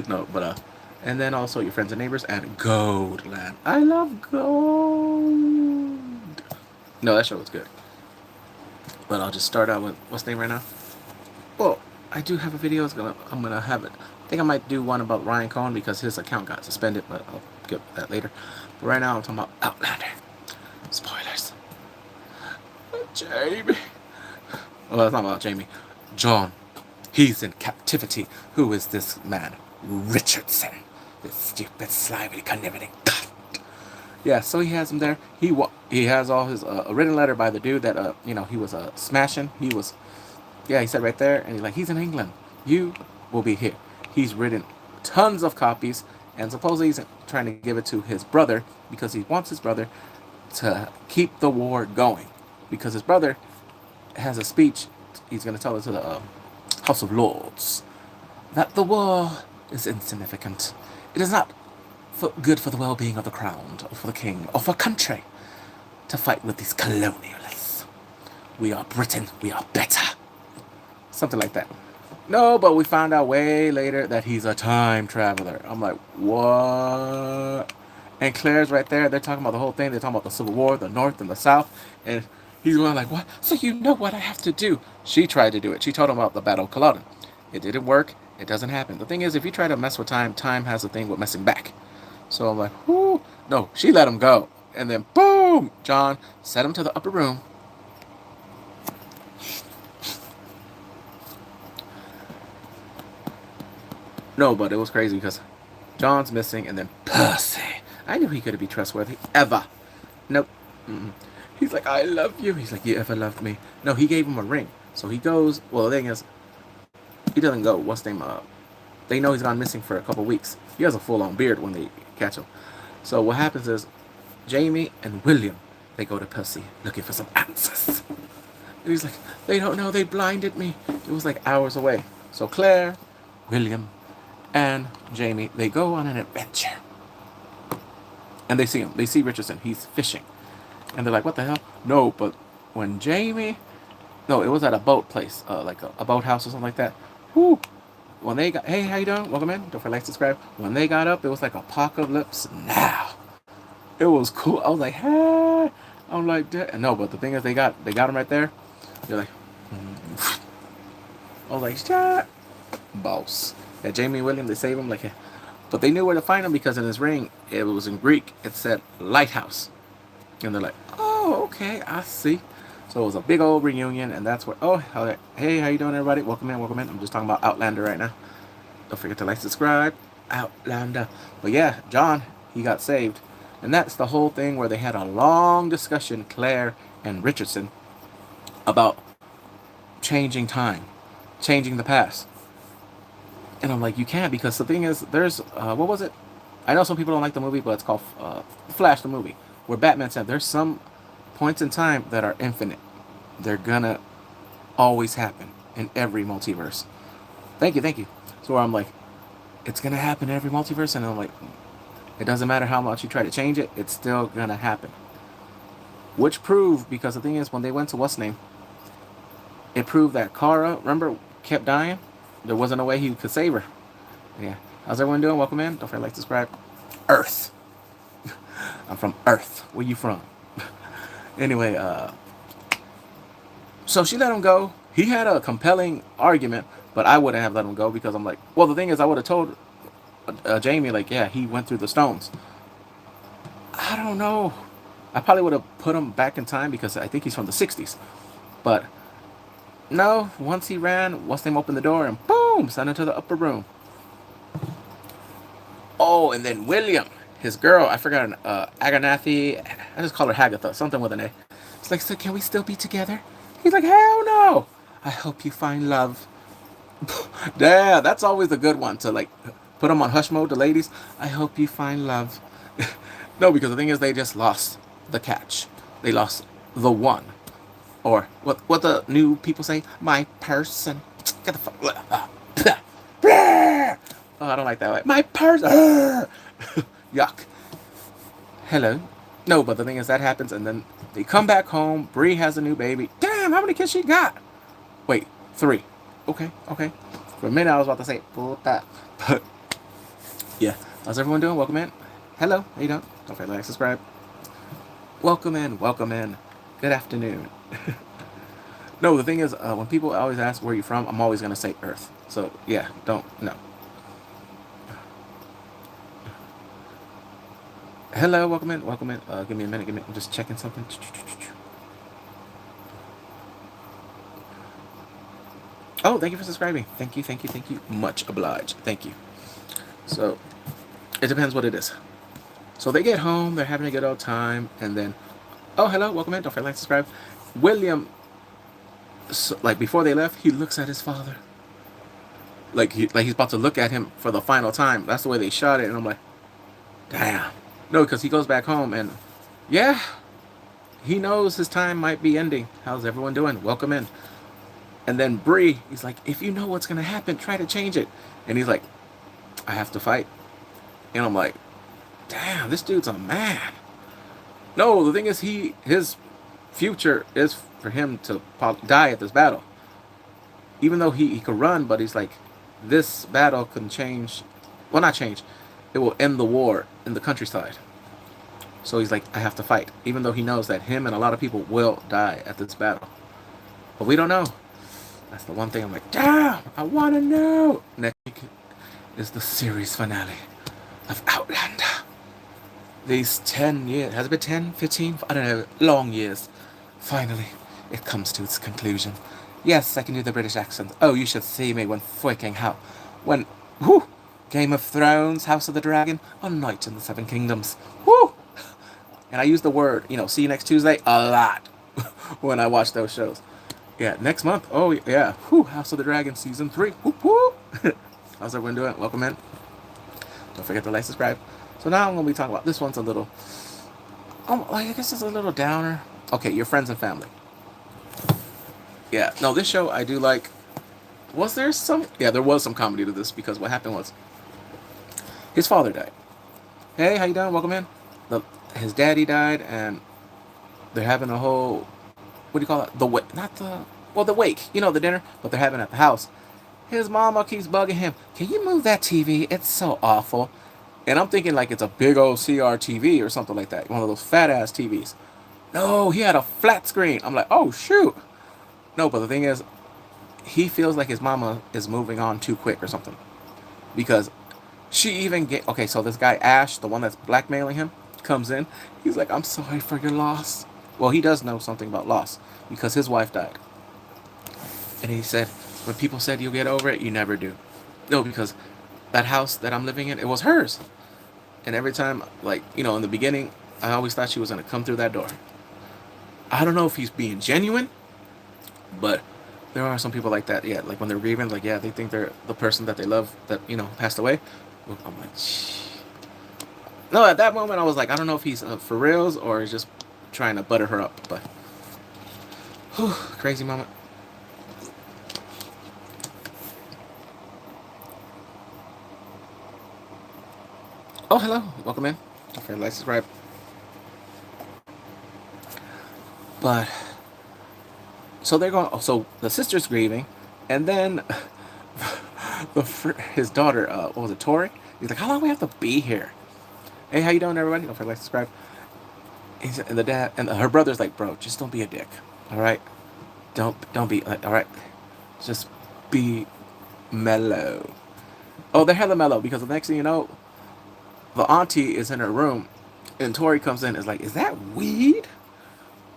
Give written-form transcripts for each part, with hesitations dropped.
No, but and then also your friends and neighbors and Goldland. I love Gold. No, that show was good. But I'll just start out with what's the name right now. Well, I do have a video. I'm gonna have it. I think I might do one about Ryan Cohen because his account got suspended, but I'll get that later. But right now I'm talking about Outlander. Spoilers. Jamie. Well, it's not about Jamie. John. He's in captivity. Who is this man? Richardson. This stupid, slimy, conniving cunt. Yeah, so he has him there. He has all his a written letter by the dude that he was smashing. Yeah, he said right there, and he's in England. You will be here. He's written tons of copies, and supposedly he's trying to give it to his brother because he wants his brother to keep the war going. Because his brother has a speech he's going to tell it to the House of Lords that the war is insignificant. It is not good for the well-being of the crown, or for the king, or for country to fight with these colonialists. We are Britain. We are better. Something like that. No, but we found out way later that he's a time traveler. I'm like, what? And Claire's right there. They're talking about the whole thing. They're talking about the Civil War, the North and the South. And he's going like, what? So you know what I have to do. She tried to do it. She told him about the Battle of Culloden. It didn't work. It doesn't happen. The thing is, if you try to mess with time, time has a thing with messing back. So I'm like, whoo. No, she let him go. And then, boom, John set him to the upper room. No, but it was crazy because John's missing, and then Percy. I knew he couldn't be trustworthy ever. Nope. Mm-mm. He's like, I love you. He's like, you ever loved me? No, he gave him a ring. So he goes. Well, the thing is, he doesn't go. What's the name? They know he's gone missing for a couple weeks. He has a full-on beard when they catch him. So what happens is, Jamie and William, they go to Percy looking for some answers. And he's like, they don't know. They blinded me. It was like hours away. So Claire, William, and Jamie, they go on an adventure. And they see him. They see Richardson. He's fishing. And they're like, what the hell? No, but when Jamie... No, it was at a boat place. Like a boathouse or something like that. Whoo! When they got... Hey, how you doing? Welcome in. Don't forget to like, subscribe. When they got up, it was like apocalypse now. It was cool. I was like, hey. I'm like, no, but the thing is, they got him right there. They're like... I was like, shut. Boss. Yeah, Jamie and William, they save him. Like, hey. But they knew where to find him because in his ring, it was in Greek. It said lighthouse. And they're like, oh, okay, I see. So it was a big old reunion, and that's where, oh, hey, how you doing, everybody? Welcome in, welcome in. I'm just talking about Outlander right now. Don't forget to like, subscribe. Outlander. But yeah, John, he got saved. And that's the whole thing where they had a long discussion, Claire and Richardson, about changing time, changing the past. And I'm like, you can't, because the thing is, there's, what was it? I know some people don't like the movie, but it's called Flash the movie, where Batman said there's some points in time that are infinite. They're gonna always happen in every multiverse. Thank you, thank you. So I'm like, it's gonna happen in every multiverse, and I'm like, it doesn't matter how much you try to change it, it's still gonna happen. Which proved, because the thing is, when they went to what's name, it proved that Kara, remember, kept dying. There wasn't a way he could save her. Yeah. How's everyone doing? Welcome in. Don't forget to like, subscribe. Earth. I'm from Earth. Where you from? Anyway, so she let him go. He had a compelling argument, but I wouldn't have let him go because I'm like, well, the thing is, I would have told Jamie, like, yeah, he went through the stones. I don't know. I probably would have put him back in time because I think he's from the 60s. But no, once he ran, what's name opened the door and boom, sent him to the upper room. Oh, and then William, his girl, I forgot, Aganathi, I just call her Hagatha, something with an A. It's like, so can we still be together? He's like, hell no. I hope you find love. Yeah, that's always a good one to like put them on hush mode, the ladies. I hope you find love. No, because the thing is, they just lost the catch. They lost the one. Or what the new people say, my person. Get the fuck. Oh, I don't like that way. My person. Yuck. Hello. No, but the thing is, that happens, and then they come back home. Bree has a new baby. Damn, how many kids she got? Wait, 3. Okay, okay. For a minute, I was about to say puta, but Yeah. How's everyone doing? Welcome in. Hello. How you doing? Don't forget to like, subscribe. Welcome in. Welcome in. Good afternoon. No, the thing is, when people always ask where you're from, I'm always gonna say Earth. So yeah, don't no. Hello. Welcome in. Welcome in. Give me a minute. I'm just checking something. Oh, thank you for subscribing. Thank you. Thank you. Thank you. Much obliged. Thank you. So it depends what it is. So they get home, they're having a good old time, and then, oh, hello, welcome in. Don't forget to like, subscribe. William, so, like before they left, he looks at his father, like he's about to look at him for the final time. That's the way they shot it, and I'm like, damn. No, because he goes back home, and yeah, he knows his time might be ending. How's everyone doing? Welcome in. And then Bree, he's like, if you know what's gonna happen, try to change it. And he's like, I have to fight. And I'm like, damn, this dude's a man. No, the thing is, his future is for him to die at this battle. Even though he could run, but he's like, this battle can change. Well, not change. It will end the war in the countryside. So he's like, I have to fight. Even though he knows that him and a lot of people will die at this battle. But we don't know. That's the one thing I'm like, damn, I want to know. Next week is the series finale of Outlander. These 10 years, has it been 10, 15, I don't know, long years. Finally, it comes to its conclusion. Yes, I can do the British accent. Oh, you should see me when freaking hell. When, whoo, Game of Thrones, House of the Dragon, A Night in the Seven Kingdoms. Whoo! And I use the word, see you next Tuesday, a lot when I watch those shows. Yeah, next month, oh yeah, whoo, House of the Dragon Season 3. Whoo, whoo! How's everyone doing? Welcome in. Don't forget to like, subscribe. So now I'm going to be talking about, this one's a little, I guess it's a little downer. Okay, your friends and family. Yeah, no, this show I do like. Was there some? Yeah, there was some comedy to this because what happened was his father died. Hey, how you doing? Welcome in. His daddy died, and they're having a whole, what do you call it? The wake, not the, well, the wake. The dinner, but they're having it at the house. His mama keeps bugging him. Can you move that TV? It's so awful. And I'm thinking like it's a big old CRTV or something like that. One of those fat ass TVs. No, he had a flat screen. I'm like, oh shoot. No, but the thing is, he feels like his mama is moving on too quick or something. Because she even get, okay, so this guy Ash, the one that's blackmailing him, comes in. He's like, I'm sorry for your loss. Well, he does know something about loss because his wife died. And he said, when people said you'll get over it, you never do. No, because that house that I'm living in, it was hers. And every time, like, in the beginning, I always thought she was going to come through that door. I don't know if he's being genuine, but there are some people like that. Yeah, like when they're grieving, like, yeah, they think they're the person that they love that, passed away. I'm like, shh. No, at that moment, I was like, I don't know if he's for reals or he's just trying to butter her up. But, whew, crazy moment. Oh, hello. Welcome in. Don't forget to like, subscribe. But, so they're going, so the sister's grieving, and then his daughter, what was it, Tori? He's like, how long do we have to be here? Hey, how you doing, everybody? Don't forget to like, subscribe. And the dad, and her brother's like, bro, just don't be a dick, all right? Don't be, all right? Just be mellow. Oh, they're hella mellow, because the next thing you know, the auntie is in her room, and Tori comes in, is like, is that weed?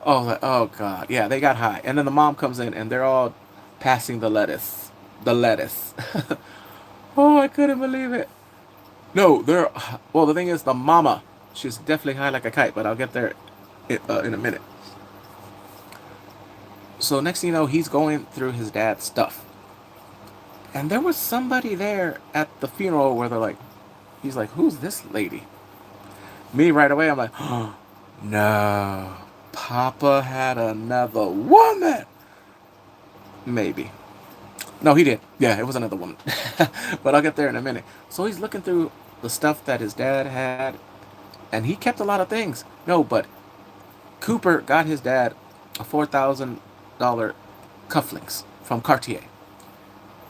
Oh, like, oh God, yeah, they got high. And then the mom comes in, and they're all passing the lettuce. The lettuce. Oh, I couldn't believe it. No, they're, well, the thing is, the mama, she's definitely high like a kite, but I'll get there in a minute. So next thing you know, he's going through his dad's stuff. And there was somebody there at the funeral where they're like, he's like, who's this lady? Me right away, I'm like, oh, no. Papa had another woman. Maybe. No, he did. Yeah, it was another woman. But I'll get there in a minute. So he's looking through the stuff that his dad had, and he kept a lot of things. No, but Cooper got his dad a $4,000 cufflinks from Cartier.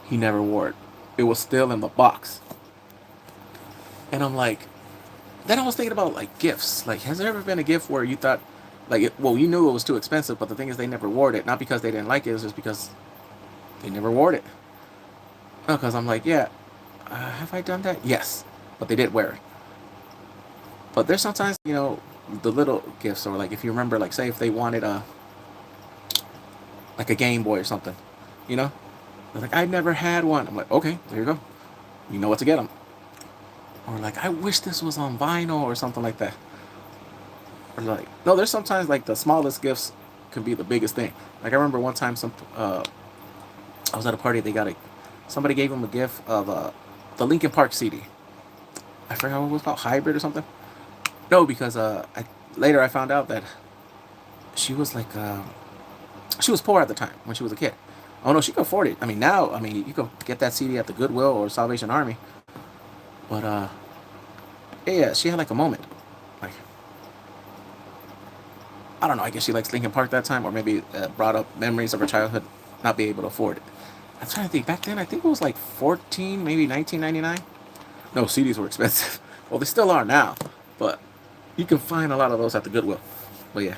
He never wore it. It was still in the box. And I'm like, then I was thinking about like gifts. Like, has there ever been a gift where you thought, like, well, you knew it was too expensive, but the thing is, they never wore it. Not because they didn't like it, it was just because they never wore it. Because I'm like, yeah, have I done that? Yes, but they did wear it. But there's sometimes, the little gifts, or like if you remember, like say if they wanted like a Game Boy or something, you know, they're like, I never had one. I'm like, okay, there you go. You know what to get them. Or like, I wish this was on vinyl or something like that. Or like, no, there's sometimes like the smallest gifts can be the biggest thing. Like I remember one time I was at a party. Somebody gave him a gift of the Linkin Park CD. I forgot what it was called, Hybrid or something. No, because later I found out that she was like she was poor at the time when she was a kid. Oh no, she could afford it. I mean now, you could get that CD at the Goodwill or Salvation Army. But yeah, she had like a moment. Like, I don't know. I guess she likes Linkin Park that time, or maybe brought up memories of her childhood not being able to afford it. I'm trying to think. Back then, I think it was like 14, maybe 1999. No, CDs were expensive. Well, they still are now, but you can find a lot of those at the Goodwill. But yeah.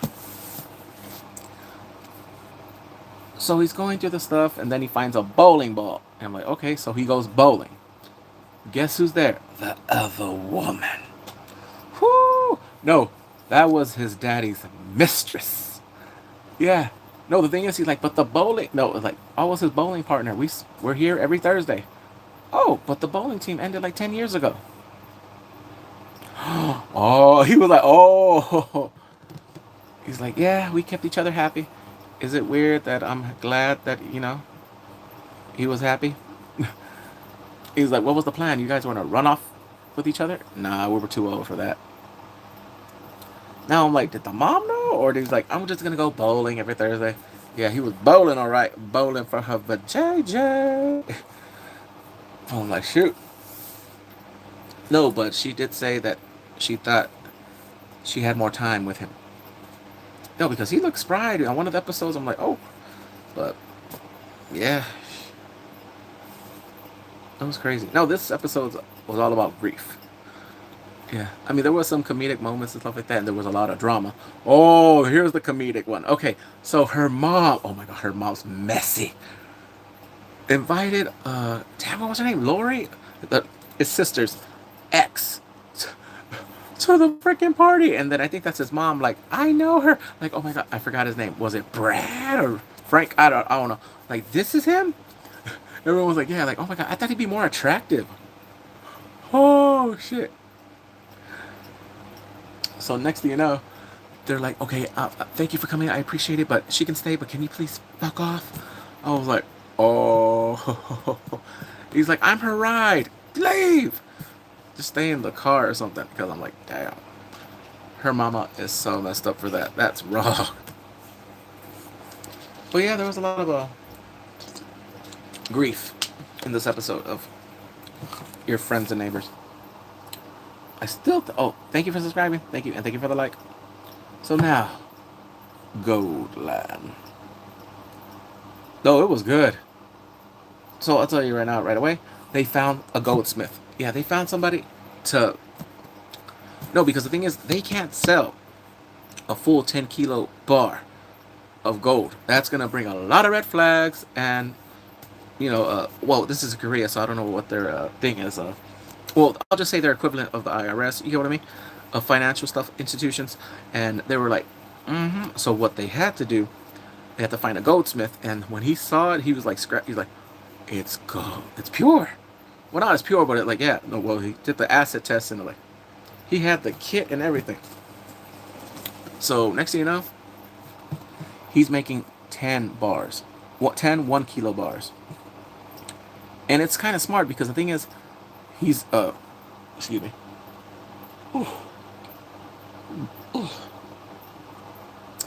So he's going through the stuff, and then he finds a bowling ball. And I'm like, okay, so he goes bowling. Guess who's there? The other woman. Whoo! No, that was his daddy's mistress. Yeah. No, the thing is, he's like, but the bowling. No, like, I was his bowling partner. We're here every Thursday. Oh, but the bowling team ended like 10 years ago. Oh, he was like, oh. He's like, yeah, we kept each other happy. Is it weird that I'm glad that, he was happy? He's like, what was the plan? You guys want to run off with each other? Nah, we were too old for that. Now I'm like, did the mom know? Or he's like, I'm just going to go bowling every Thursday. Yeah, he was bowling, all right. Bowling for her vajayjay. I'm like, shoot. No, but she did say that she thought she had more time with him. No, because he looked spry. On one of the episodes, I'm like, oh. But, yeah. That was crazy. No, this episode was all about grief. Yeah. I mean, there was some comedic moments and stuff like that, and there was a lot of drama. Oh, here's the comedic one. Okay, so her mom, oh my god, her mom's messy. Invited, damn, what was her name? Lori? His sister's ex to the freaking party. And then I think that's his mom, like, I know her. Like, oh my god, I forgot his name. Was it Brad or Frank? I don't know. Like, this is him? Everyone was like, yeah, like, oh my god, I thought he'd be more attractive. Oh, shit. So next thing you know, they're like, okay, thank you for coming. I appreciate it, but she can stay, but can you please fuck off? I was like, oh. He's like, I'm her ride. Leave. Just stay in the car or something. Because I'm like, damn. Her mama is so messed up for that. That's wrong. But yeah, there was a lot of grief in this episode of Your Friends and Neighbors. I still... oh, thank you for subscribing. Thank you. And thank you for the like. So now, Goldland. No, it was good. So I'll tell you right now, right away, they found a goldsmith. Yeah, they found somebody to... no, because the thing is, they can't sell a full 10-kilo bar of gold. That's going to bring a lot of red flags, and, well, this is Korea, so I don't know what their thing is. Well, I'll just say their equivalent of the IRS, you get what I mean? Of financial stuff, institutions. And they were like, mm-hmm. So what they had to do, they had to find a goldsmith, and when he saw it, he was like, he's like, it's gold. It's pure. Well, not as pure, but like, yeah. No, well, he did the acid test, and like, he had the kit and everything. So next thing you know, he's making 10 bars. 10 1-kilo bars. And it's kind of smart because the thing is, he's, excuse me. Ooh. Ooh.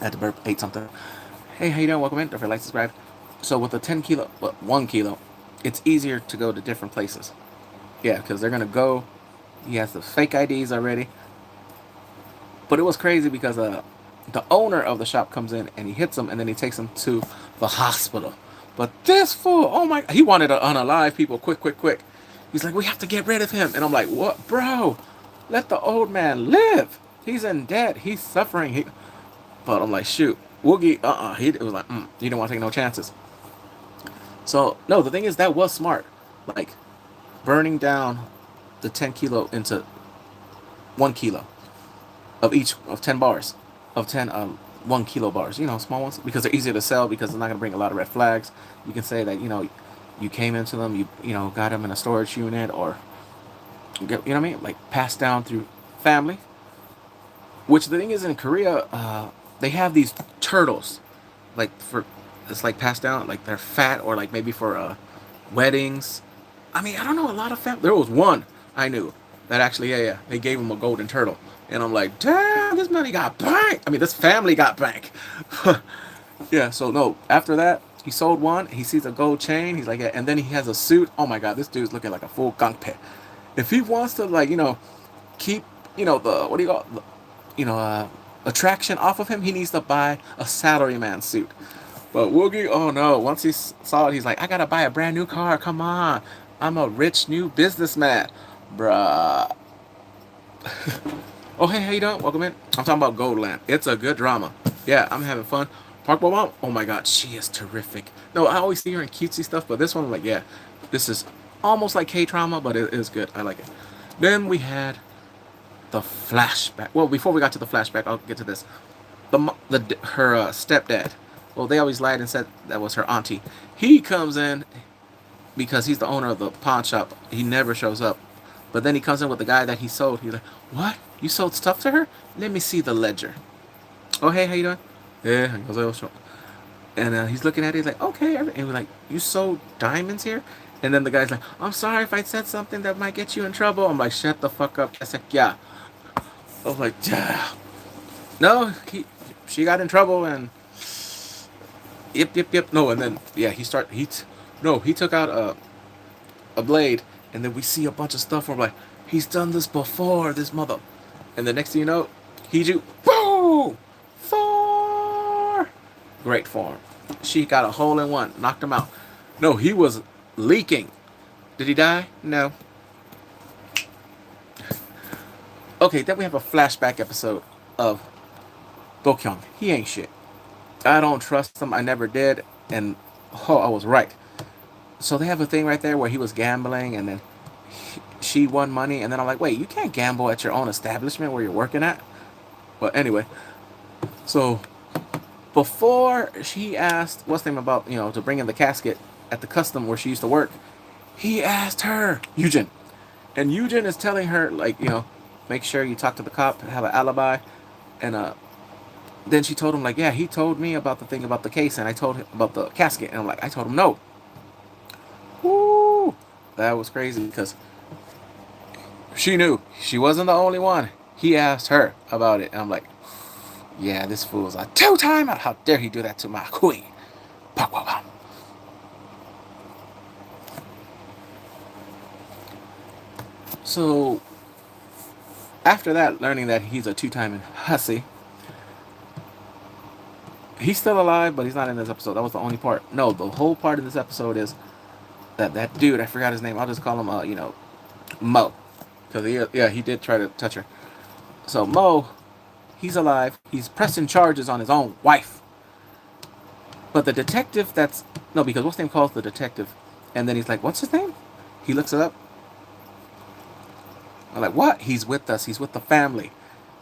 I had to burp, ate something. Hey, how you doing? Welcome in. Don't forget to like, subscribe. So with the 10-kilo, 1 kilo, it's easier to go to different places. Yeah, because they're going to go, he has the fake IDs already. But it was crazy because the owner of the shop comes in and he hits him, and then he takes him to the hospital. But this fool, oh my, he wanted to unalive people quick. He's like, we have to get rid of him. And I'm like, what, bro? Let the old man live. He's in debt. He's suffering. But I'm like, shoot, Woogie, He was like, you don't want to take no chances. So no, the thing is that was smart. Like burning down the 10 kilo into 1 kilo of each of 10 bars of 10 1 kilo bars. You know, small ones because they're easier to sell because they're not gonna bring a lot of red flags. You can say that you came into them, you got them in a storage unit or get, you know what I mean, like passed down through family. Which the thing is in Korea, they have these turtles, like for it's like passed down, like they're fat or like maybe for weddings. I mean, I don't know a lot of family. There was one I knew that actually, yeah, they gave him a golden turtle, and I'm like, damn, this money got bank. I mean, this family got bank. Yeah. So no, after that, he sold one. He sees a gold chain. He's like, yeah, and then he has a suit. Oh my god, this dude's looking like a full gunk pit. If he wants to, like, keep, the what do you call, attraction off of him, he needs to buy a salaryman suit. But Woogie, oh no, once he saw it, he's like, I gotta buy a brand new car. Come on, I'm a rich new businessman, bruh. Oh hey, how you doing? Welcome in. I'm talking about Goldland. It's a good drama. Yeah, I'm having fun. Park Mom, oh my god, she is terrific. No, I always see her in cutesy stuff, but this one, I'm like, yeah, this is almost like K-drama, but it is good. I like it. Then we had the flashback. Well, before we got to the flashback, I'll get to this. Her stepdad. Well, they always lied and said that was her auntie. He comes in because he's the owner of the pawn shop. He never shows up. But then he comes in with the guy that he sold. He's like, what? You sold stuff to her? Let me see the ledger. Oh, hey, how you doing? Yeah, he goes, and he's looking at it. He's like, okay. And we're like, you sold diamonds here? And then the guy's like, I'm sorry if I said something that might get you in trouble. I'm like, shut the fuck up. I said, yeah. I was like, yeah. No, she got in trouble and yep. No, and then yeah, he took out a blade, and then we see a bunch of stuff where I'm like, he's done this before, this mother. And the next thing you know, Hiju, boom, 4, great form. She got a hole in one, knocked him out. No, he was leaking. Did he die? No. Okay, then we have a flashback episode of Gokyung. He ain't shit. I don't trust him. I never did. And, oh, I was right. So they have a thing right there where he was gambling and then she won money. And then I'm like, wait, you can't gamble at your own establishment where you're working at? But anyway, so before she asked, what's the name about, to bring in the casket at the custom where she used to work, he asked her, Eugen. And Eugen is telling her, like, make sure you talk to the cop, have an alibi. And then she told him, like, yeah, he told me about the thing about the case, and I told him about the casket. And I'm like, I told him no. Woo! That was crazy because she knew. She wasn't the only one. He asked her about it. And I'm like, yeah, this fool's a two-timer. How dare he do that to my queen? So, after that, learning that he's a two-timing hussy, he's still alive, but he's not in this episode. That was the only part. No, the whole part of this episode is that dude, I forgot his name. I'll just call him, Mo. Because, he did try to touch her. So, Mo, he's alive. He's pressing charges on his own wife. But the detective because what's his name calls the detective. And then he's like, what's his name? He looks it up. I'm like, what? He's with us. He's with the family.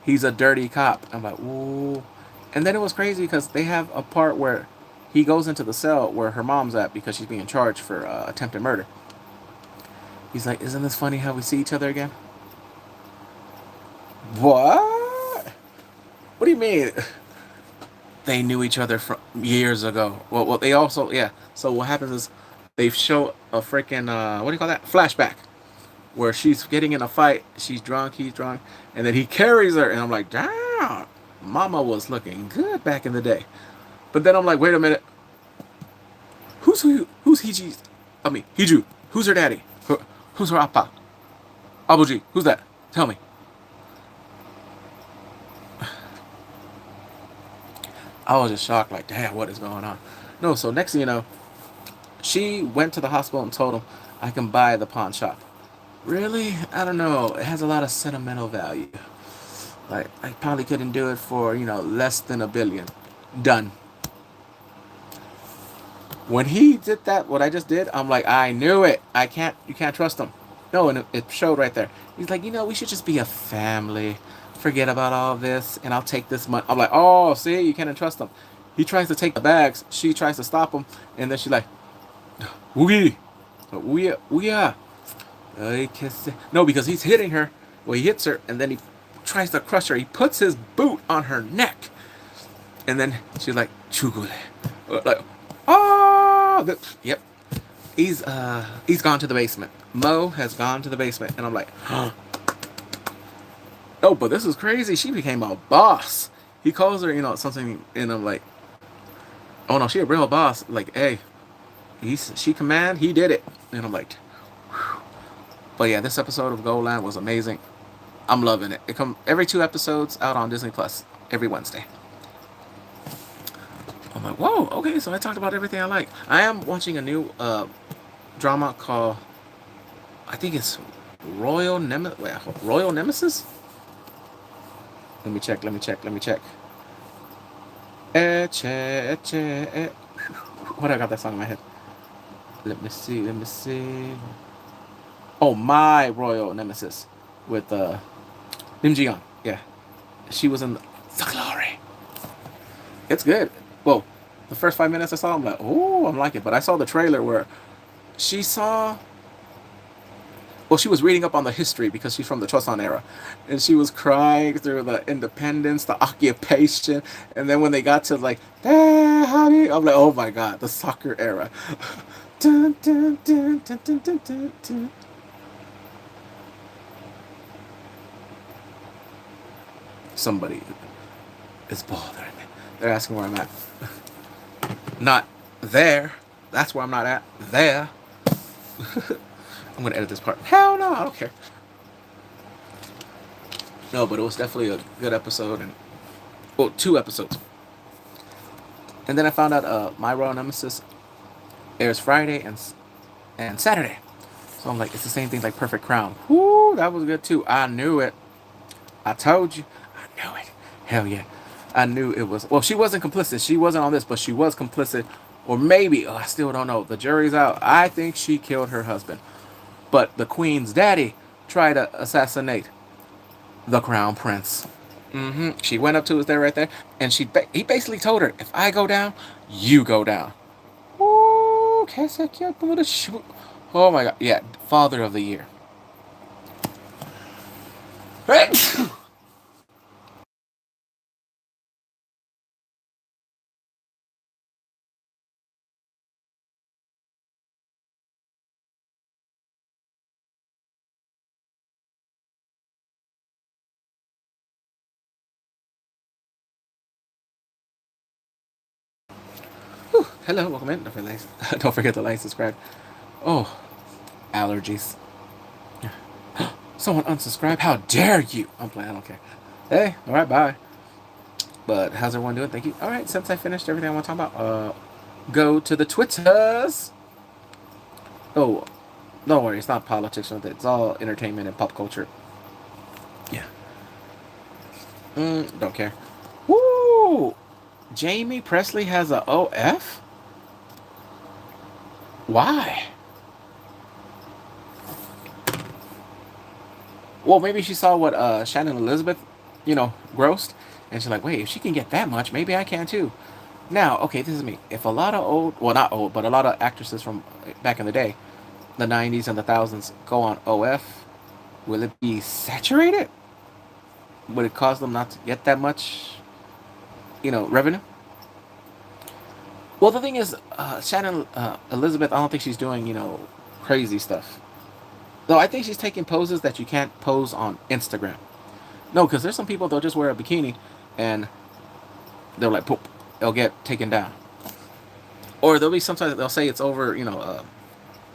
He's a dirty cop. I'm like, ooh. And then it was crazy because they have a part where he goes into the cell where her mom's at because she's being charged for attempted murder. He's like, isn't this funny how we see each other again? What? What do you mean? They knew each other from years ago. Well, they also, yeah. So what happens is they show a freaking, what do you call that? Flashback. Where she's getting in a fight. She's drunk, he's drunk. And then he carries her. And I'm like, damn. Mama was looking good back in the day. But then I'm like, wait a minute. Who's Hiji's? Hiju. Who's her daddy? Who's her appa? Abuji. Who's that? Tell me. I was just shocked, like, damn, what is going on? No, so next thing you know, she went to the hospital and told him, I can buy the pawn shop. Really? I don't know. It has a lot of sentimental value. Like, I probably couldn't do it for, less than $1 billion. Done. When he did that, what I just did, I'm like, I knew it. You can't trust him. No, and it showed right there. He's like, we should just be a family. Forget about all this, and I'll take this money. I'm like, oh, see, you can't trust him. He tries to take the bags. She tries to stop him, and then she's like, Woogie, Woogie, Woogie. No, because he's hitting her. Well, he hits her, and then he tries to crush her. He puts his boot on her neck, and then she's like, Chugule. Like, oh, yep. He's gone to the basement. Mo has gone to the basement, and I'm like, oh, but this is crazy. She became a boss. He calls her, something, and I'm like, oh no, she a real boss. Like, hey, she command, he did it, and I'm like, whew. But yeah, this episode of Goldland was amazing. I'm loving it. It come every 2 episodes out on Disney Plus every Wednesday. I'm like, whoa, okay, so I talked about everything I like. I am watching a new drama called, I think it's Royal Nemesis? Let me check. What, I got that song in my head. Let me see. Oh, My Royal Nemesis with Lim Ji-yeon. Yeah. She was in The Glory. It's good. Well, the first 5 minutes I saw, I'm like, oh, I'm like it. But I saw the trailer where she saw. Well, she was reading up on the history because she's from the Chosun era. And she was crying through the independence, the occupation. And then when they got to like, I'm like, oh my God, the soccer era. Dun, dun, dun, dun, dun, dun, dun, dun. Somebody is bothering me. They're asking where I'm at. Not there. That's where I'm not at. There. I'm gonna edit this part. Hell no, I don't care. No, but it was definitely a good episode, and 2 episodes. And then I found out My Royal Nemesis airs Friday and Saturday. So I'm like, it's the same thing like Perfect Crown. Woo, that was good too. I knew it. I told you. I knew it. Hell yeah. I knew it was. Well, she wasn't complicit. She wasn't on this, but she was complicit. Or maybe, I still don't know. The jury's out. I think she killed her husband. But the queen's daddy tried to assassinate the crown prince. She went up to his there right there, and he basically told her, if I go down, you go down. Ooh, oh my God. Yeah, Father of the Year. Hello, welcome in. Don't forget to like, subscribe. Oh, allergies. Someone unsubscribe? How dare you? I'm playing, I don't care. Hey, alright, bye. But how's everyone doing? Thank you. Alright, since I finished everything I want to talk about, go to the Twitters. Oh, don't worry, it's not politics. It's all entertainment and pop culture. Yeah. Don't care. Woo! Jamie Presley has a OF? Why? Well, maybe she saw what Shannon Elizabeth, grossed. And she's like, wait, if she can get that much, maybe I can too. Now, okay, this is me. If a lot of not old, but a lot of actresses from back in the day, the 90s and the thousands, go on OF, will it be saturated? Would it cause them not to get that much, revenue? Well, the thing is, Shannon Elizabeth, I don't think she's doing, crazy stuff. Though I think she's taking poses that you can't pose on Instagram. No, because there's some people, they'll just wear a bikini and they're like, poop, it'll get taken down. Or there'll be sometimes they'll say it's over,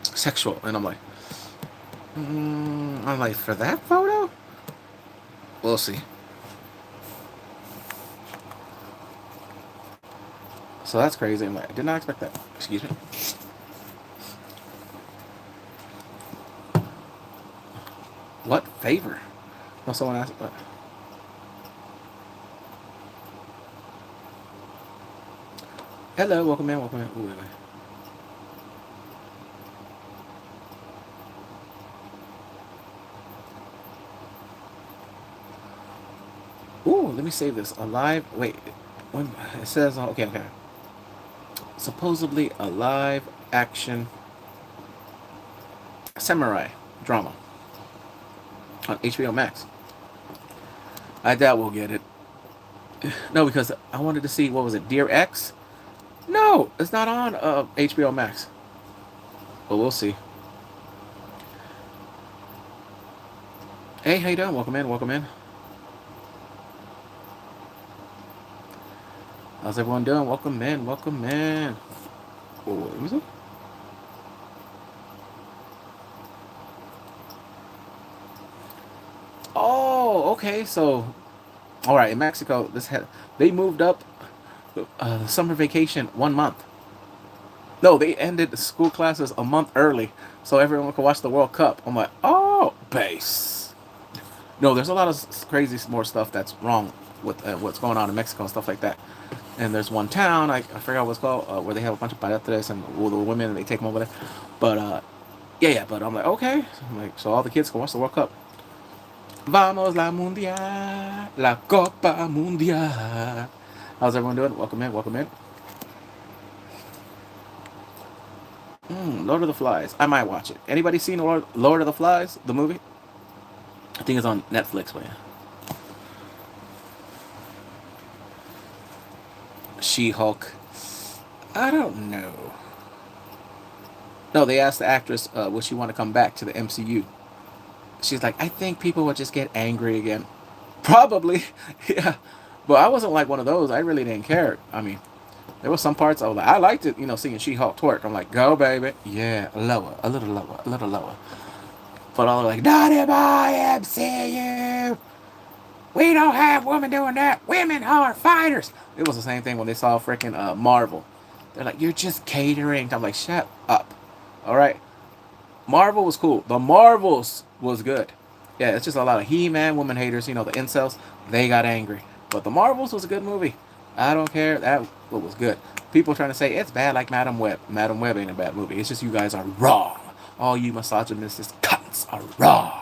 sexual. And I'm like, for that photo? We'll see. So that's crazy. I'm like, I did not expect that. Excuse me. What favor? No, someone asked. Hello, welcome in, welcome in. Ooh, wait, wait. Ooh, let me save this. Alive. Wait. When it says okay, okay. Supposedly a live action samurai drama on HBO Max. I doubt we'll get it. No, because I wanted to see what was it, Dear X? No, it's not on HBO Max. But we'll see. Hey, how you doing? Welcome in, welcome in. How's everyone doing? Welcome in, welcome in. Oh, what was it? Oh, okay. So, all right, in Mexico, they moved up the summer vacation 1 month. No, they ended the school classes a month early, so everyone could watch the World Cup. I'm like, oh, base. No, there's a lot of crazy more stuff that's wrong with what's going on in Mexico and stuff like that. And there's one town I forgot what it's called where they have a bunch of paretres and all the women and they take them over there. But yeah. But I'm like, okay. I'm like, so all the kids can watch the World Cup. Vamos la mundial, la Copa Mundial. How's everyone doing? Welcome in, welcome in. Lord of the Flies. I might watch it. Anybody seen Lord of the Flies, the movie? I think it's on Netflix, but yeah. She-Hulk. I don't know. No, they asked the actress, would she want to come back to the MCU? She's like, I think people would just get angry again. Probably, yeah. But I wasn't like one of those. I really didn't care. I mean, there were some parts I was like, I liked it, seeing She-Hulk twerk. I'm like, go, baby. Yeah, lower, a little lower, a little lower. But all like, not in my MCU. We don't have women doing that. Women are fighters. It was the same thing when they saw freaking Marvel. They're like, you're just catering. I'm like, shut up. All right. Marvel was cool. The Marvels was good. Yeah, it's just a lot of He-Man woman haters. The incels. They got angry. But the Marvels was a good movie. I don't care. That was good. People trying to say it's bad like Madam Web. Madam Web ain't a bad movie. It's just you guys are wrong. All you misogynist cunts are wrong.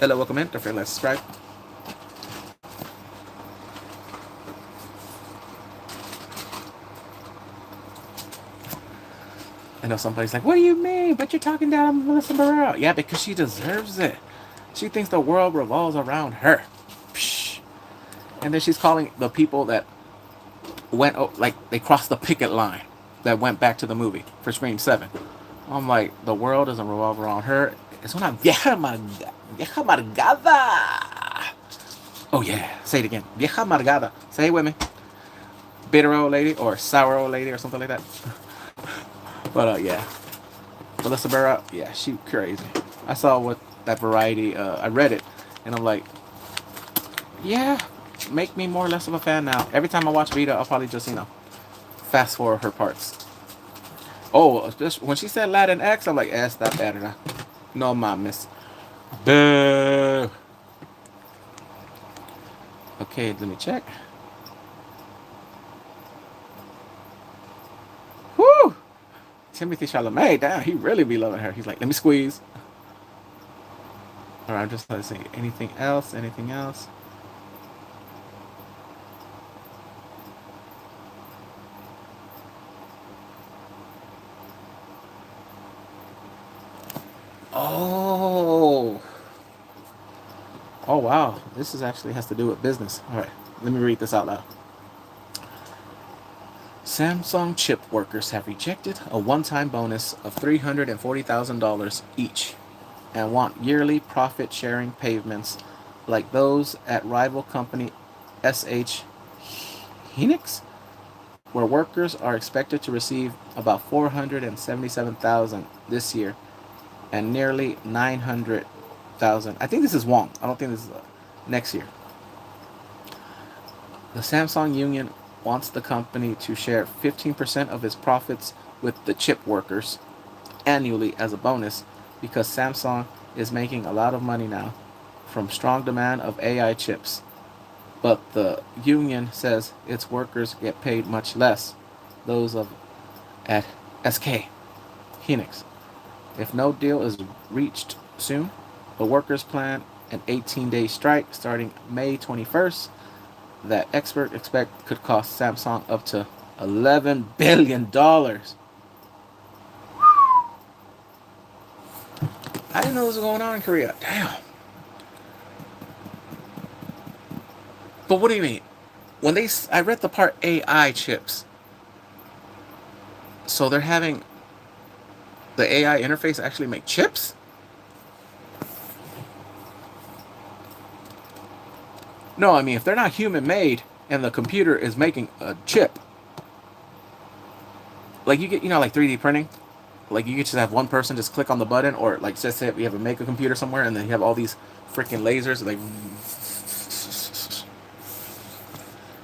Hello, welcome in. Don't forget to subscribe. I know somebody's like, what do you mean? But you're talking down Melissa Barrera. Yeah, because she deserves it. She thinks the world revolves around her. Psh. And then she's calling the people that went, they crossed the picket line that went back to the movie for Scream 7. I'm like, the world doesn't revolve around her. Es una vieja amargada. Oh, yeah. Say it again. Vieja amargada. Say it with me. Bitter old lady or sour old lady or something like that. But, yeah. Melissa Barrera, yeah, she crazy. I saw what that Variety, I read it, and I'm like, yeah, make me more or less of a fan now. Every time I watch Vita, I'll probably just, fast forward her parts. Oh, when she said Latin X, I'm like, está perra. No mames. Boo. Okay, let me check. Whoo! Timothy Chalamet, damn, he really be loving her. He's like, let me squeeze. Alright, I'm just let's see. Anything else? Anything else? Oh. Oh, wow. This actually has to do with business. Alright, let me read this out loud. Samsung chip workers have rejected a one-time bonus of $340,000 each and want yearly profit-sharing payments like those at rival company SH Hynix, where workers are expected to receive about $477,000 this year and nearly $900,000. I think this is Wong. I don't think this is next year. The Samsung union wants the company to share 15% of its profits with the chip workers, annually as a bonus because Samsung is making a lot of money now from strong demand of AI chips. But the union says its workers get paid much less, those of at SK Hynix. If no deal is reached soon, the workers plan an 18-day strike starting May 21st that experts expect could cost Samsung up to $11 billion. I didn't know this was going on in Korea. Damn. But what do you mean? When I read the part AI chips, so they're having the AI interface actually make chips? No, I mean if they're not human made and the computer is making a chip, like you get, like 3D printing, like you could just have one person just click on the button, or like just say we have a maker computer somewhere, and then you have all these freaking lasers, like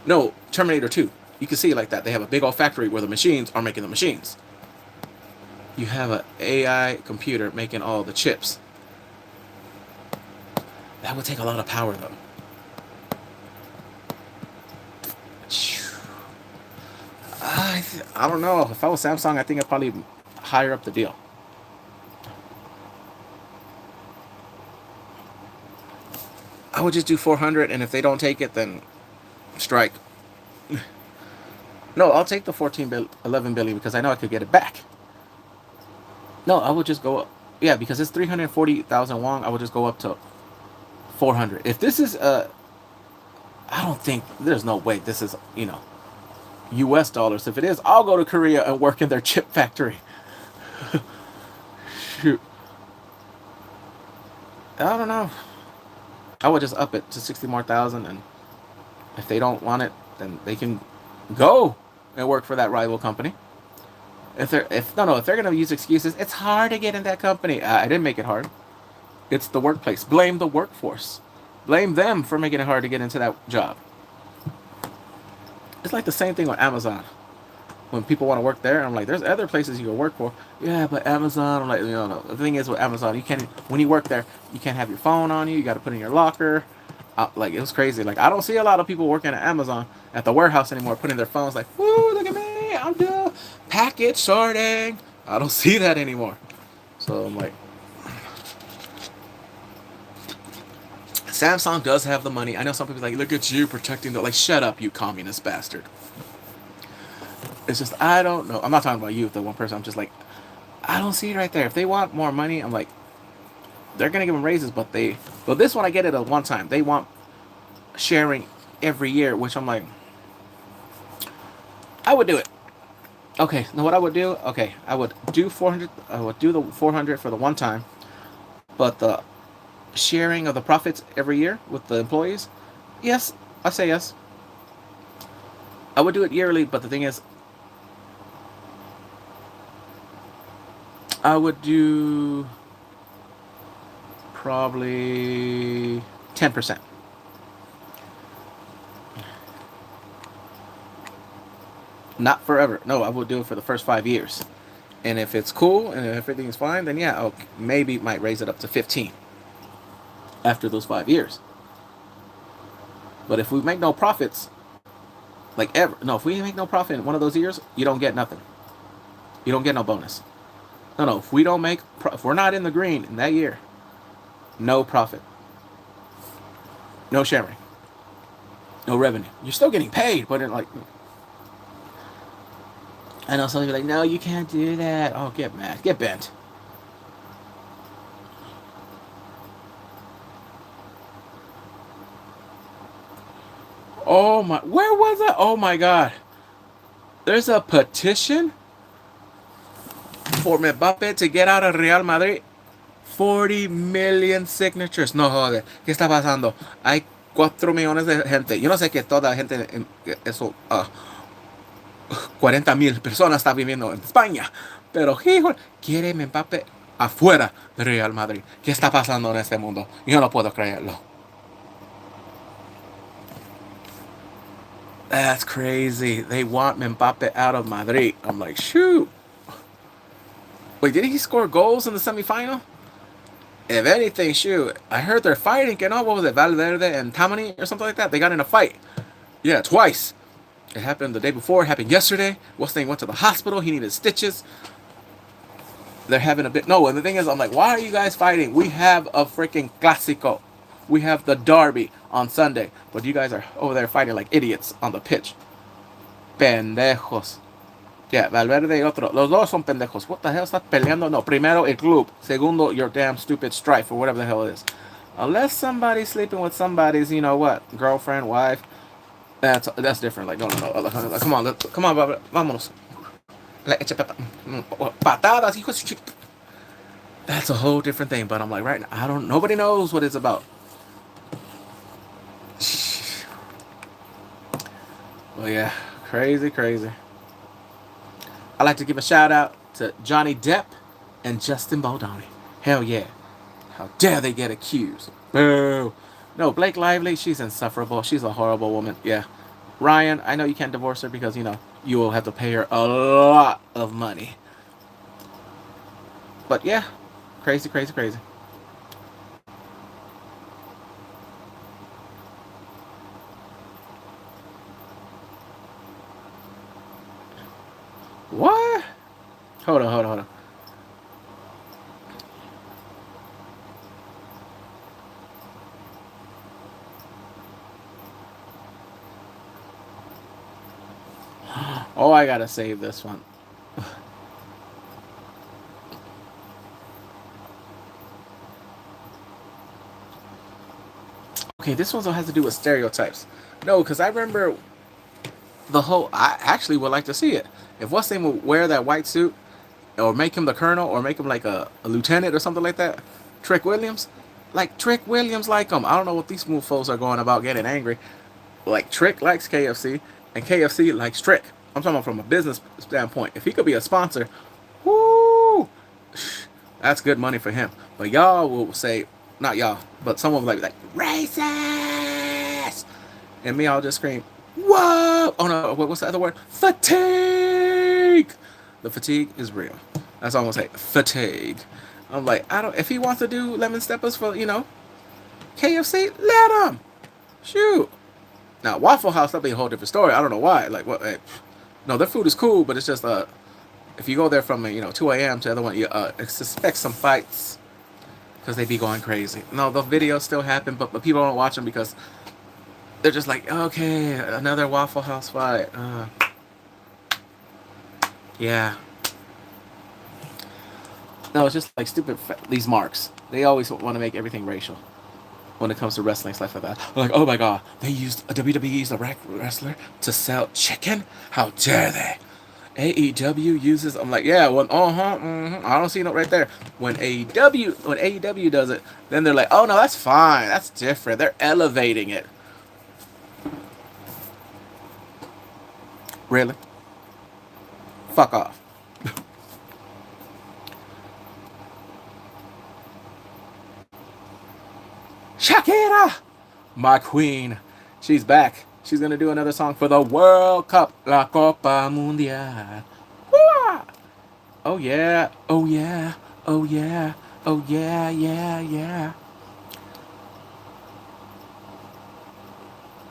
no Terminator 2. You can see it like that. They have a big old factory where the machines are making the machines. You have an AI computer making all the chips. That would take a lot of power, though. I don't know. If I was Samsung, I think I'd probably higher up the deal. I would just do 400, and if they don't take it, then strike. No, I'll take the 11 billion because I know I could get it back. No, I would just go up. Yeah, because it's 340,000 won. I would just go up to 400. If this is I don't think there's no way this is U.S. dollars. If it is, I'll go to Korea and work in their chip factory. Shoot, I don't know. I would just up it to 60 more thousand, and if they don't want it, then they can go and work for that rival company. If they're gonna use excuses, it's hard to get in that company. I didn't make it hard. It's the workplace. Blame the workforce. Blame them for making it hard to get into that job. It's like the same thing with Amazon. When people want to work there, I'm like, there's other places you can work for. Yeah, but Amazon, I'm like, no. The thing is with Amazon, you can't, when you work there, you can't have your phone on you. You got to put it in your locker. Like, it was crazy. Like, I don't see a lot of people working at Amazon at the warehouse anymore, putting their phones like, woo, look at me, I'm doing package sorting. I don't see that anymore. So I'm like, Samsung does have the money. I know some people are like, look at you protecting the, like, shut up, you communist bastard. It's just, I don't know. I'm not talking about you, the one person. I'm just like, I don't see it right there. If they want more money, I'm like, they're going to give them raises, but this one I get it at one time. They want sharing every year, which I'm like, I would do it. Okay, now what I would do, okay, I would do 400, I would do the 400 for the one time, but the sharing of the profits every year with the employees, yes, I say yes. I would do it yearly, but the thing is, I would do probably 10%. Not forever. No, I would do it for the first 5 years. And if it's cool and if everything's fine, then yeah, I'll maybe might raise it up to 15 after those 5 years. But if we make no profits, like ever, no, if we make no profit in one of those years, you don't get nothing. You don't get no bonus. No, if we don't make, if we're not in the green in that year, no profit, no sharing, no revenue. You're still getting paid, but like, I know some people are like, no, you can't do that. Oh, get mad, get bent. Oh my, where was that? Oh my God, there's a petition for Mbappe to get out of Real Madrid. 40 million signatures. No jode. ¿Qué está pasando? Hay 4 millones de gente. Yo no sé que toda la gente, eso, 40,000 personas está viviendo en España. Pero, hijo, quiere Mbappé afuera de Real Madrid. ¿Qué está pasando en este mundo? Yo no puedo creerlo. That's crazy. They want Mbappé out of Madrid. I'm like, shoot. Wait, didn't he score goals in the semifinal? If anything, shoot, I heard they're fighting. You know, what was it, Valverde and Tamani or something like that? They got in a fight. Yeah, twice. It happened the day before. It happened yesterday. What's name went to the hospital. He needed stitches. They're having a bit. No, and the thing is, I'm like, why are you guys fighting? We have a freaking clásico. We have the derby on Sunday, but you guys are over there fighting like idiots on the pitch. Pendejos. Yeah, Valverde y otro. Los dos son pendejos. What the hell estás peleando? No, primero el club. Segundo, your damn stupid strife or whatever the hell it is. Unless somebody's sleeping with somebody's, you know what, girlfriend, wife. That's different. Like, no. Come on, come on, vámonos. Patadas, hijos. That's a whole different thing. But I'm like, right now, nobody knows what it's about. Well, yeah, crazy. I'd like to give a shout out to Johnny Depp and Justin Baldoni. Hell yeah. How dare they get accused? Boo. No, Blake Lively, she's insufferable. She's a horrible woman. Yeah. Ryan, I know you can't divorce her because, you will have to pay her a lot of money. But yeah, crazy. What? Hold on. Oh, I gotta save this one. Okay, this one has to do with stereotypes. No, because I remember I actually would like to see it. If what's name would wear that white suit, or make him the colonel, or make him like a lieutenant or something like that, Trick Williams, like him. I don't know what these smooth folks are going about getting angry. Like Trick likes KFC, and KFC likes Trick. I'm talking about from a business standpoint. If he could be a sponsor, whoo, that's good money for him. But y'all will say, not y'all, but someone will be like racist, and me, I'll just scream, whoa! Oh no, what's the other word? Fatigue. The fatigue is real. That's all I'm gonna say. Fatigue. I'm like, I don't. If he wants to do lemon steppers for KFC, let him. Shoot. Now Waffle House, that'll be a whole different story. I don't know why. Like what? No, their food is cool, but it's just if you go there from 2 a.m. to the other one, you expect some fights because they be going crazy. No, the videos still happen, but people don't watch them because they're just like, okay, another Waffle House fight. Yeah. No, it's just like stupid. These marks. They always want to make everything racial when it comes to wrestling stuff like that. Like, oh my god, they used WWE used a wrestler to sell chicken. How dare they? AEW uses. I'm like, yeah, well, I don't see no right there. When AEW does it, then they're like, oh no, that's fine, that's different. They're elevating it. Really? Fuck off. Shakira, my queen, she's back. She's gonna do another song for the World Cup, La Copa Mundial. Woo! Oh yeah, oh yeah, oh yeah, oh yeah.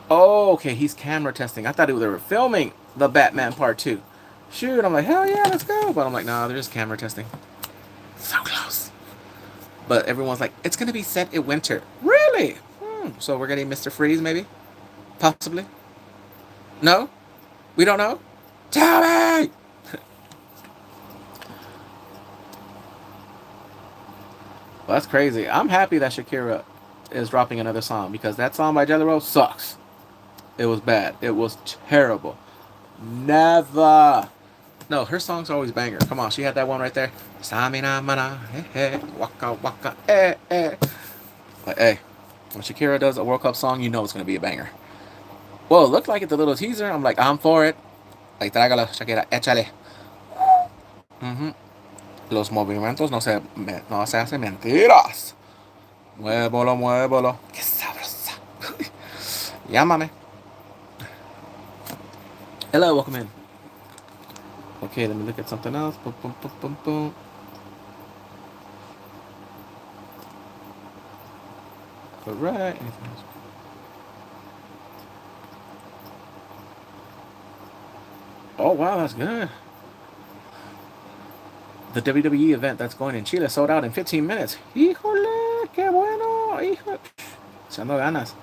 Oh, okay, he's camera testing. I thought they were filming the Batman Part 2. Shoot, I'm like, hell yeah, let's go. But I'm like, nah, they're just camera testing. So close. But everyone's like, it's gonna be set in winter. Really? So we're getting Mr. Freeze, maybe? Possibly? No? We don't know? Tell me! Well, that's crazy. I'm happy that Shakira is dropping another song because that song by Jelly Roll sucks. It was bad. It was terrible. Never. No, her songs are always banger. Come on, she had that one right there. Samina mana, waka waka, Like, hey, when Shakira does a World Cup song, you know it's gonna be a banger. Well, it looked like it, the little teaser. I'm like, I'm for it. Like, trágala, Shakira, échale. Los movimientos no se hacen mentiras. Muévelo. Qué sabrosa. Llámame. Hello, welcome in. Okay, let me look at something else. Boom. But right. Oh wow, that's good. The WWE event that's going in Chile sold out in 15 minutes. Híjole, qué bueno, hijo. Echando ganas.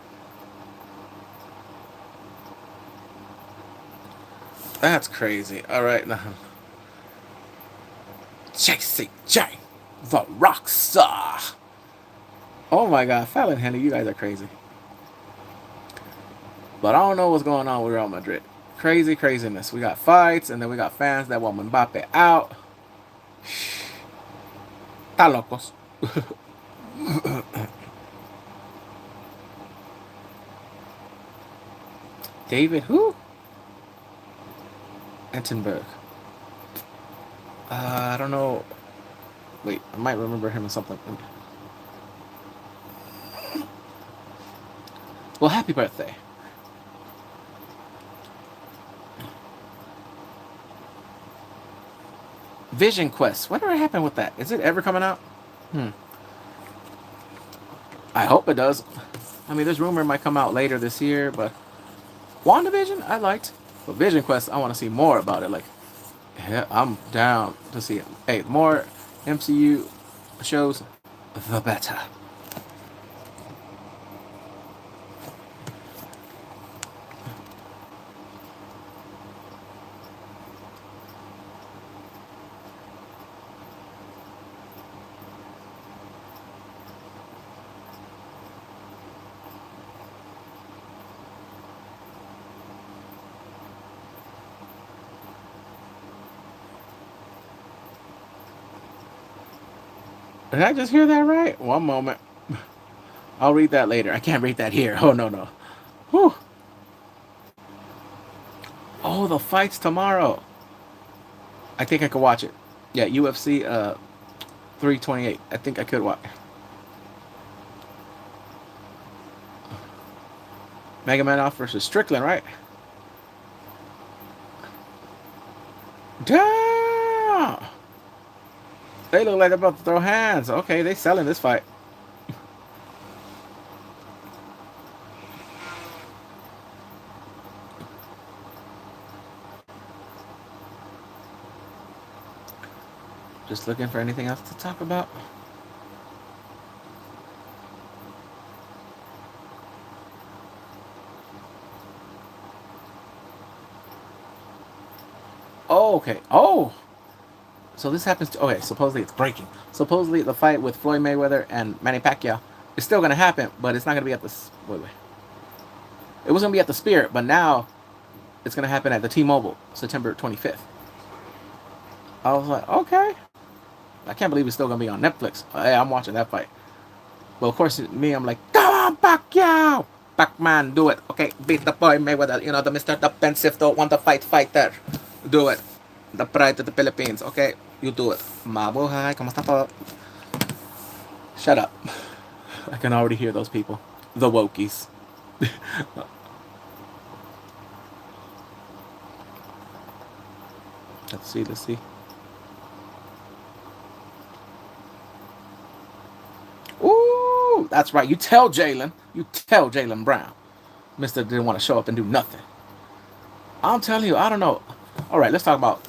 That's crazy. All right, now. JCJ, the Rockstar. Oh my God, Fallon Henry, you guys are crazy. But I don't know what's going on with Real Madrid. Crazy craziness. We got fights, and then we got fans that want Mbappe out. Está locos. David who? Entenberg. I don't know. Wait, I might remember him or something. Well, happy birthday. Vision Quest. Whatever happened with that? Is it ever coming out? Hmm. I hope it does. I mean, there's rumor it might come out later this year, but WandaVision, I liked. But Vision Quest, I want to see more about it. Like, yeah, I'm down to see it. Hey, the more MCU shows, the better. Did I just hear that right? One moment. I'll read that later. I can't read that here. Oh, no, no. Whew. Oh, the fight's tomorrow. I think I could watch it. Yeah, UFC 328. I think I could watch. Mega Man off versus Strickland, right? Damn! They look like they're about to throw hands. Okay, they selling this fight. Just looking for anything else to talk about. Oh, okay. Oh! So this happens to... Okay, supposedly it's breaking. Supposedly the fight with Floyd Mayweather and Manny Pacquiao is still going to happen, but it's not going to be at the... Wait. It was going to be at the Spirit, but now it's going to happen at the T-Mobile, September 25th. I was like, okay. I can't believe it's still going to be on Netflix. Hey, I'm watching that fight. Well, of course, me, I'm like, come on, Pacquiao! Pac-Man, do it. Okay, beat the boy Mayweather. You know, the Mr. Defensive don't want to fighter. Do it. The pride of the Philippines. Okay, you do it. Mabuhay, kamusta po? Shut up. I can already hear those people. The wokies. Let's see. Ooh, that's right. You tell Jalen Brown. Mister didn't want to show up and do nothing. I'm telling you, I don't know. All right, let's talk about it.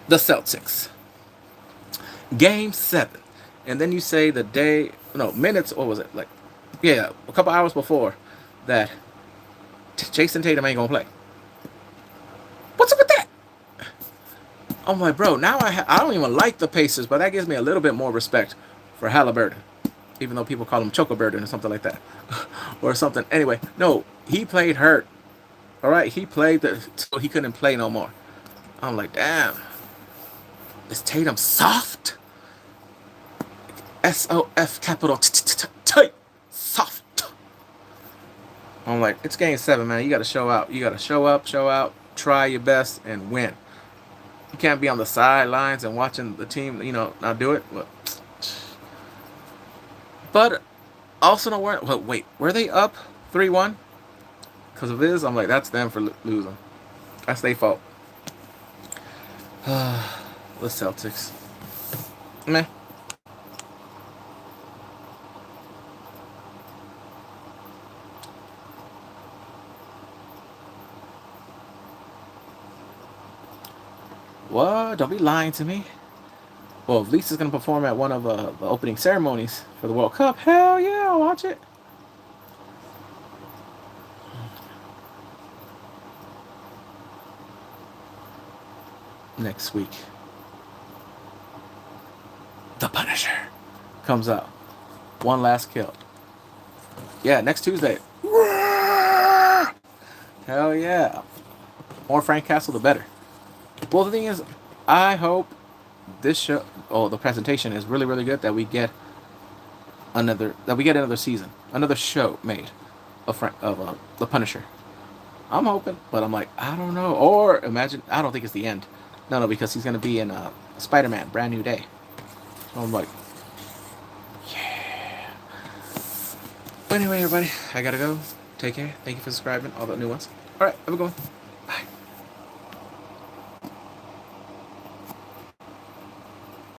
The Celtics. Game 7. And then you say the day, no, minutes, what was it? Like, yeah, a couple hours before that Jason Tatum ain't going to play. What's up with that? I'm like, bro, now I don't even like the Pacers, but that gives me a little bit more respect for Halliburton. Even though people call him Chocoburton or something like that. Or something. Anyway, no, he played hurt. All right, he played so he couldn't play no more. I'm like, damn. Is Tatum soft? SOF capital T soft. I'm like, it's game 7, man. You got to show out. You got to show out, try your best, and win. You can't be on the sidelines and watching the team, not do it. But also, no, wait, were they up 3-1? Because of this, I'm like, that's them for losing. That's their fault. The Celtics. Meh. What? Don't be lying to me. Well, if Lisa's gonna perform at one of the opening ceremonies for the World Cup, hell yeah, I'll watch it. Next week, The Punisher comes out. One Last Kill. Yeah, next Tuesday. Hell yeah. More Frank Castle, the better. Well, the thing is, I hope this show, the presentation is really, really good. That we get another season, another show made of the Punisher. I'm hoping, but I'm like, I don't know. Or imagine, I don't think it's the end. No, because he's gonna be in Spider-Man: Brand New Day. So I'm like, yeah. But anyway, everybody, I gotta go. Take care. Thank you for subscribing. All the new ones. All right, have a good one.